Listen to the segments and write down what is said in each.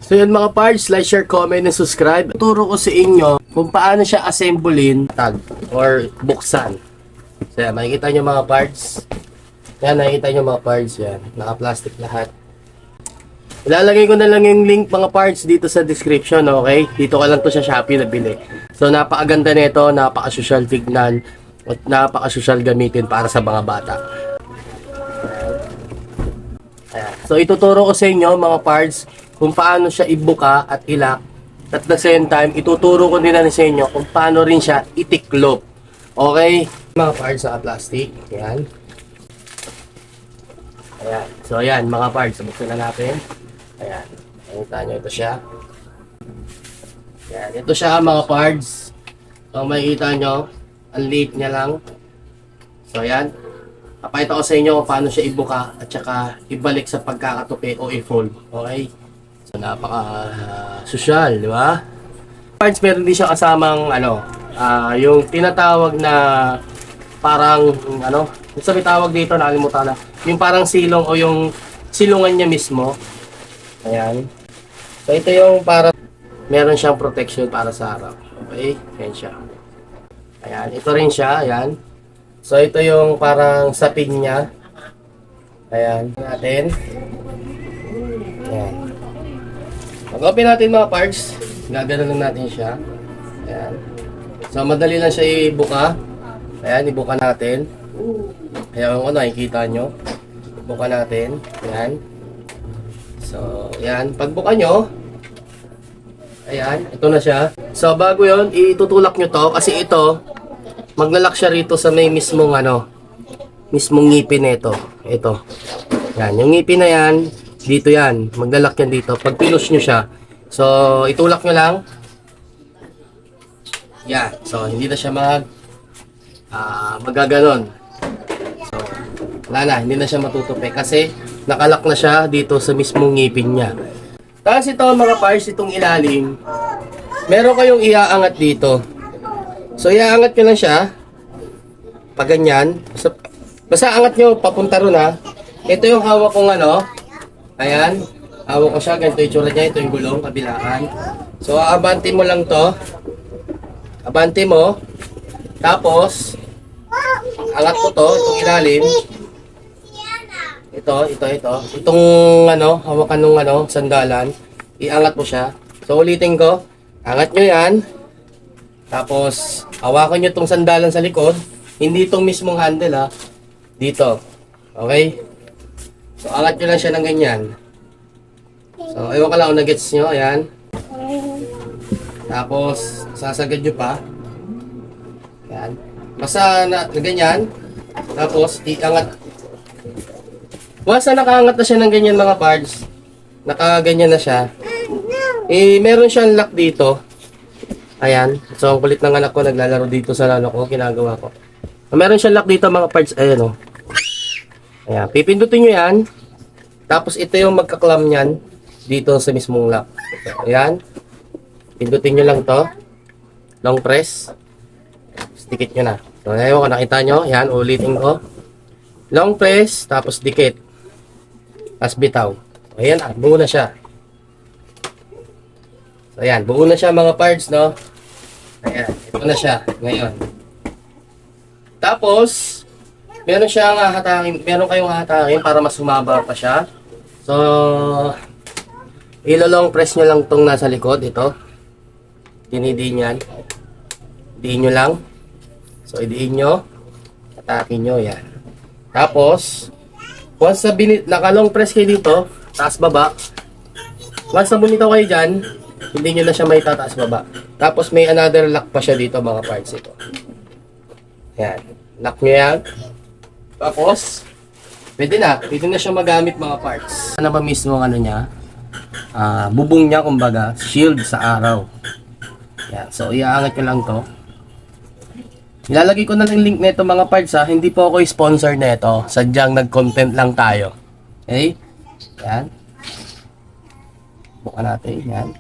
So yun mga parts, like, share, comment, and subscribe. Turo ko sa inyo kung paano siya assemblein tag or buksan. So yan, makikita nyo mga parts. Yan, nakikita nyo mga parts yan. Naka-plastic lahat. Ilalagay ko na lang yung link mga parts dito sa description, okay? Dito ka lang to sa Shopee nabili. So napakaganda nito, napaka-social tignan, at napaka-social gamitin para sa mga bata. Ayan. So ituturo ko sa inyo mga parts kung paano siya ibuka at ilak. At the same time, ituturo ko din na sa inyo kung paano rin siya itiklop. Okay? Mga parts sa plastic. Ayan. Ayan. So ayan mga parts, buksan na natin. Ayan. Nakita nyo, ito siya. Ayan. Ito siya mga parts. So makikita nyo, ang liit niya lang. So ayan. Papakita ko sa inyo kung paano siya ibuka at saka ibalik sa pagkakatupi o i-fold. Okay? So napaka-social, di ba? Parts, meron din siya kasamang yung tinatawag na parang sabi tawag dito, nakalimutan na. Yung parang silong o yung silungan niya mismo. Ayan. So ito yung para meron siyang protection para sa araw. Okay? Ayan siya. Ayan. Ito rin siya. Ayan. So ito yung parang sapin niya. Ayan. Natin. Ayan. Pag-open natin mga parts, gagano lang natin siya. Ayan. So madali lang siya ibuka. Ayan, ibuka natin. Ayan kung nakikita nyo. Ibuka natin. Ayan. So, ayan. Pagbuka nyo, ayan, ito na siya. So, bago yon itutulak nyo to kasi ito, maglalak siya rito sa may mismong mismong ngipin nito. Ito. Yan, yung ngipin na yan, dito yan. Maglalak yan dito. Pag pinush nyo siya. So, itulak nyo lang. Yan. So, hindi na siya magaganon. So, wala na. Hindi na siya matutupi kasi nakalak na siya dito sa mismong ngipin niya. Tapos ito mga parts, itong ilalim, meron kayong iaangat dito. So, iaangat nyo lang siya. Pag ganyan. Basta angat nyo, papunta ron ha. Ito yung hawak kong ayan. Hawak ko siya. Ganito yung tsura niya. Ito yung gulong, kabilaan. So, abante mo lang to. Abante mo. Tapos, angat ko to. Itong ilalim. Ito. Itong hawakan ng sandalan. Iangat mo siya. So, ulitin ko. Angat nyo yan. Tapos, hawakan nyo itong sandalan sa likod. Hindi itong mismong handle ha. Dito. Okay? So, angat nyo lang siya ng ganyan. So, ewan ka lang kung nagets nyo. Ayan. Tapos, sasagad nyo pa. Ayan. Basta na ganyan. Tapos, iangat. Once na nakaangat na siya ng ganyan mga parts, nakaganyan na siya, meron siyang lock dito. Ayan. So, ang kulit ng anak ko, naglalaro dito sa ginagawa ko. Meron siyang lock dito mga parts, ayan o. Ayan. Pipindutin nyo yan. Tapos, ito yung magkaklam niyan dito sa mismong lock. Ayan. Pindutin nyo lang to. Long press. Dikit nyo na. So, ayan ko, nakita nyo. Ayan, ulitin ko. Long press, tapos dikit. Tapos bitaw. Ayan, buo na siya. So, ayan, buo na siya mga parts, no? Ayan, ito na siya ngayon. Tapos, meron kayong hatakin para mas humaba pa siya. So, ilo-long press nyo lang tong nasa likod, ito. Dinidiin yan. Diin nyo lang. So, idiin nyo. Hatakin nyo, yan. Tapos, once na naka-long press kayo dito, taas baba. Once na bumitaw kayo dyan, hindi nyo na siya may tataas baba. Tapos may another lock pa siya dito mga parts ito. Yan. Lock nyo yan. Tapos, pwede na siya magamit mga parts. Ano ba mismo niya? Bubong niya kumbaga, shield sa araw. Yan. So, iaangat ko lang to. Ilalagay ko na ng link nito mga parts ha. Hindi po ako sponsor nito. Sadyang nag-content lang tayo. Okay? Yan. Buka natin. Yan.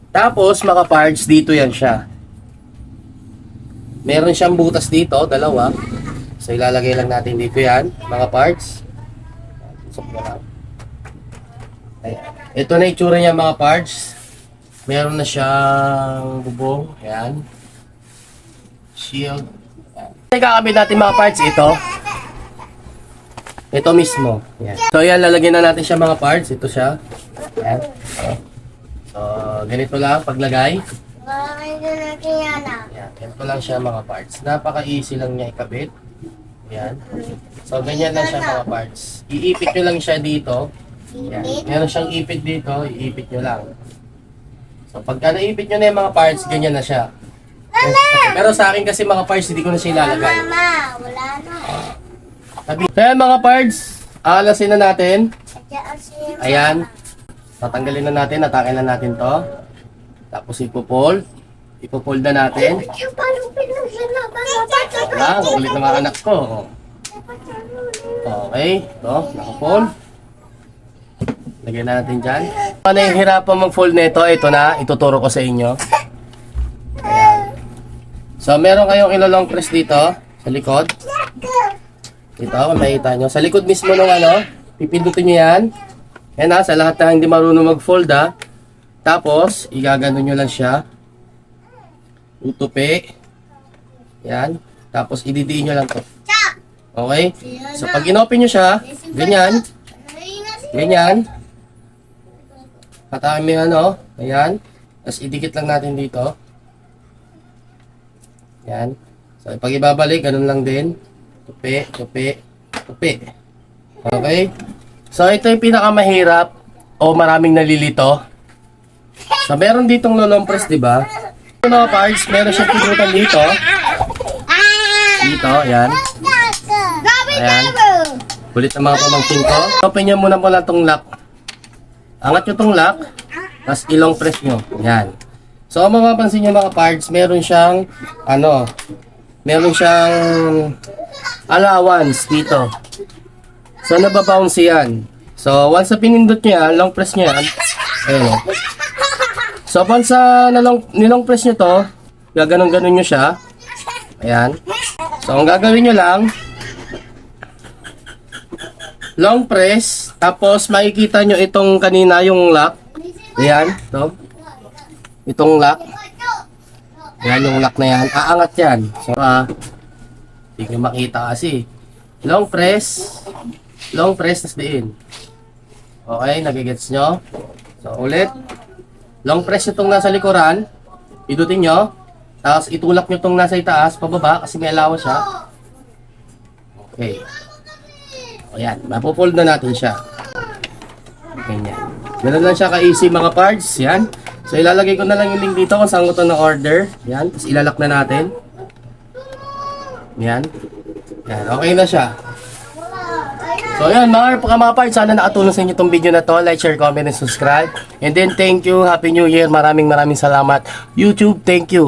Tapos mga parts, dito yan siya. Meron siyang butas dito, dalawa. So ilalagay lang natin dito yan, mga parts. Susok na lang. Ayan. Ito na itsura niya mga parts. Meron na siyang bubong. Ayan. Shield. Ayan. Kakabit natin mga parts ito. Ito mismo. Ayan. So ayan, lalagyan na natin siya mga parts. Ito siya. Ayan. So, ganito lang paglagay. Ayan. Ganito lang siya mga parts. Napaka-easy lang niya ikabit. Ayan. So, ganyan lang siya mga parts. Iipit nyo lang siya dito. Ayan. Meron siyang ipit dito. Iipit nyo lang. So, pagka naipit nyo na yung mga parts, ganyan na siya. Pero sa akin kasi mga parts, hindi ko na siya ilalagay. Wala na. Kaya mga parts, aalasin na natin. Ayan. Tatanggalin na natin, atakin na natin to. Tapos ipopold. Ipopold na natin. Wala, kulit na mga anak ko. Okay, ito, nakapold. Lagyan na natin dyan. Paano yung hirapan mag-fold nito? Ito na, ituturo ko sa inyo. Ayan. So, meron kayong ilolong press dito, sa likod. Ito, kung makikita nyo. Sa likod mismo ng pipindutin nyo yan. Yan sa lahat na hindi marunong mag-fold Tapos, igaganon nyo lang siya. Utupi. Yan. Tapos, ididiin nyo lang to. Okay? So, pag inopen nyo siya, ganyan. Ganyan. Patakin mo yan, Ayan. Tapos, idikit lang natin dito. Yan. So, pag ibabalik, ganun lang din. Tupi, tupi, tupi. Okay? So, ito yung pinakamahirap o maraming nalilito. So, meron ditong lolong press, di ba? Ito mga parts, meron siyang pinutan dito. Dito, ayan. Ayan. Kulit ng mga pamangkin ko. Open nyo muna itong lock. Angat nyo itong lock. Tapos ilong press nyo. Ayan. So, kung mapapansin nyo mga parts, meron siyang, meron siyang allowance dito. So, nababounce yan. So, once na pinindot nyo yan, long press nyo yan. Ayan. So, once nilong press nyo to, gaganon-ganon nyo siya. Ayan. So, ang gagawin nyo lang, long press, tapos makikita nyo itong kanina yung lock. Ayan, ito. Itong lock. Ayan yung lock na yan. Aangat yan. So, hindi nyo makita kasi. Long press, tas diin. Okay, nagigets nyo? So, ulit. Long press nyo itong nasa likuran. Pidutin nyo. Tapos, itulak nyo itong nasa itaas, pababa, kasi may alawa siya. Okay. Ayan, mapufold na natin siya. Ganyan. Ganun lang siya ka-easy mga parts. Yan. So, ilalagay ko na lang yung link dito kung saan ko ito na-order. Yan. Tapos, ilalak na natin. Yan. Yan. Okay na siya. So, yan. Mga parts, sana nakatulong sa inyo itong video na to. Like, share, comment, and subscribe. And then, thank you. Happy New Year. Maraming salamat. YouTube, thank you.